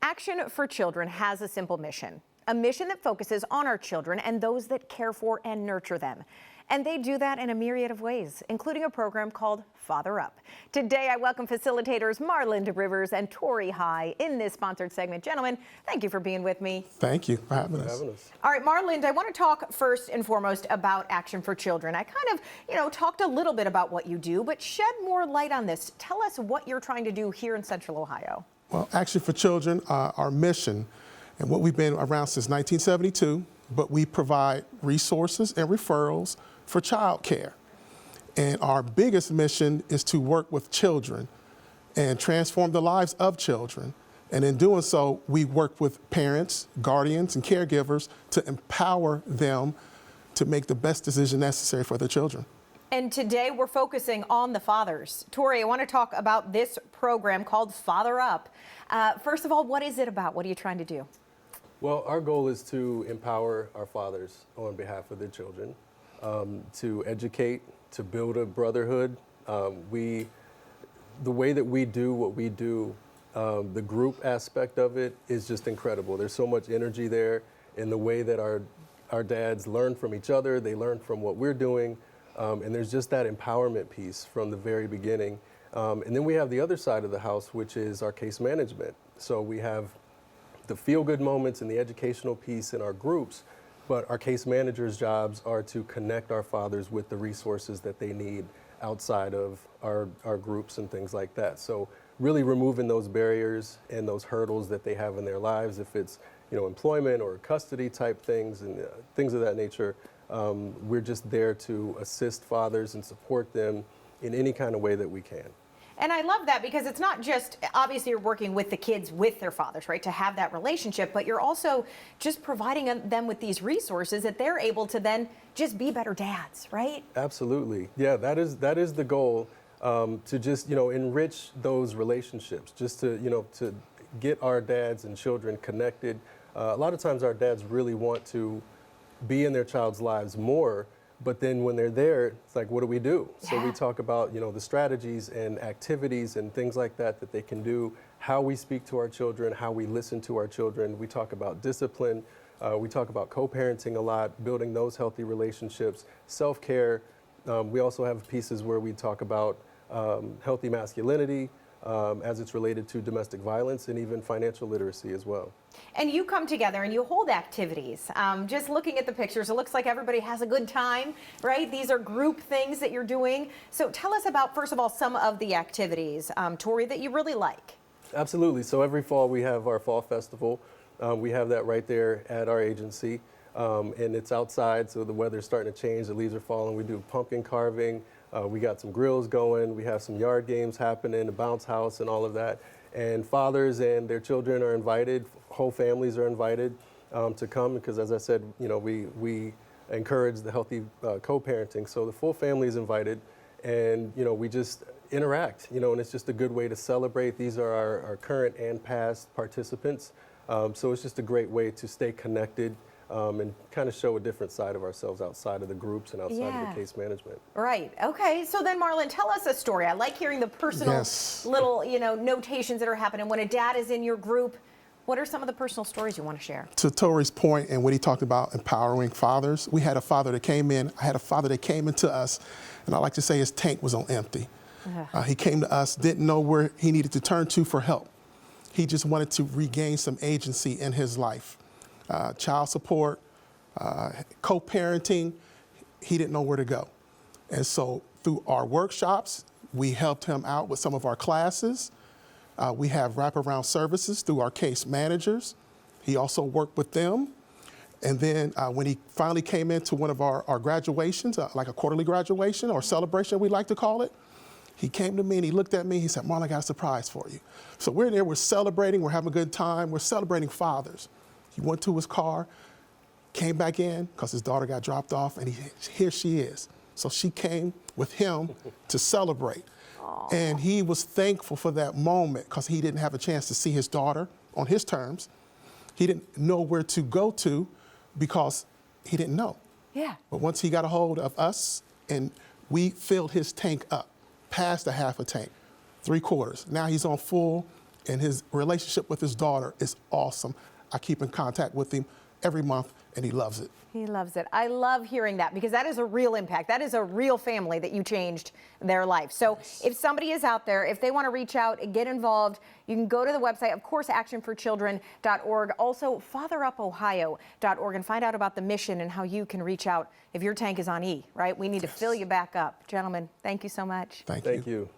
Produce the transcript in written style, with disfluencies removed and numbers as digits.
Action for Children has a simple mission, a mission that focuses on our children and those that care for and nurture them. And they do that in a myriad of ways, including a program called FatherUp. Today, I welcome facilitators Marland and Tory in this sponsored segment. Gentlemen, thank you for being with me. Thank you for having us. All right, Marland, I want to talk first and foremost about Action for Children. I kind of, talked a little bit about what you do, but shed more light on this. Tell us what you're trying to do here in Central Ohio. Well, Action for Children, our mission, and what we've been around since 1972, but we provide resources and referrals for child care. And our biggest mission is to work with children and transform the lives of children. And in doing so, we work with parents, guardians, and caregivers to empower them to make the best decision necessary for their children. And today we're focusing on the fathers. Tory, I want to talk about this program called FatherUp. First of all, what is it about? What are you trying to do? Well, our goal is to empower our fathers on behalf of their children, to educate, to build a brotherhood. The way that we do what we do, the group aspect of it is just incredible. There's so much energy there in the way that our dads learn from each other. They learn from what we're doing. And there's just that empowerment piece from the very beginning. And then we have the other side of the house, which is our case management. So we have the feel-good moments and the educational piece in our groups, but our case managers' jobs are to connect our fathers with the resources that they need outside of our groups and things like that. So really removing those barriers and those hurdles that they have in their lives, if it's employment or custody type things and things of that nature. We're just there to assist fathers and support them in any kind of way that we can. And I love that because it's not just, obviously you're working with the kids with their fathers, right, to have that relationship, but you're also just providing them with these resources that they're able to then just be better dads, right? Absolutely. Yeah, that is the goal, to just, enrich those relationships, just to get our dads and children connected. A lot of times our dads really want to be in their child's lives more, but then when they're there, it's like, what do we do? Yeah. So we talk about, the strategies and activities and things like that that they can do, how we speak to our children, how we listen to our children. We talk about discipline. We talk about co-parenting a lot, building those healthy relationships, self-care. We also have pieces where we talk about healthy masculinity, as it's related to domestic violence and even financial literacy as well. And you come together and you hold activities. Just looking at the pictures, it looks like everybody has a good time, right? These are group things that you're doing. So tell us about, first of all, some of the activities, Tory, that you really like. Absolutely. So every fall we have our fall festival. We have that right there at our agency. And it's outside, so the weather's starting to change. The leaves are falling. We do pumpkin carving. We got some grills going. We have some yard games happening, a bounce house and all of that. And fathers and their children are invited. Whole families are invited to come because, as I said, we encourage the healthy co-parenting. So the full family is invited, and we just interact. And it's just a good way to celebrate. These are our current and past participants. So it's just a great way to stay connected. And kind of show a different side of ourselves outside of the groups and outside of the case management. Right. Okay. So then, Marland, tell us a story. I like hearing the personal little, notations that are happening. When a dad is in your group, what are some of the personal stories you want to share? To Tory's point, and when he talked about empowering fathers, we had a father that came in. I had a father that came into us, and I like to say his tank was on empty. He came to us, didn't know where he needed to turn to for help. He just wanted to regain some agency in his life. Child support, co-parenting, he didn't know where to go. And so through our workshops, we helped him out with some of our classes. We have wraparound services through our case managers. He also worked with them. And then when he finally came into one of our graduations, like a quarterly graduation or celebration, we like to call it, he came to me and he looked at me, he said, "Marlon, I got a surprise for you." So we're there, we're celebrating, we're having a good time, we're celebrating fathers. He went to his car, came back in because his daughter got dropped off, and here she is. So she came with him to celebrate. Aww. And he was thankful for that moment because he didn't have a chance to see his daughter on his terms. He didn't know where to go to because he didn't know. Yeah. But once he got a hold of us and we filled his tank up, past a half a tank, 3/4. Now he's on full And his relationship with his daughter is awesome. I keep in contact with him every month, and he loves it. He loves it. I love hearing that because that is a real impact. That is a real family that you changed their life. So if somebody is out there, if they want to reach out and get involved, you can go to the website, of course, actionforchildren.org, also FatherUpOhio.org, and find out about the mission and how you can reach out if your tank is on E, right? We need to fill you back up. Gentlemen, thank you so much. Thank you.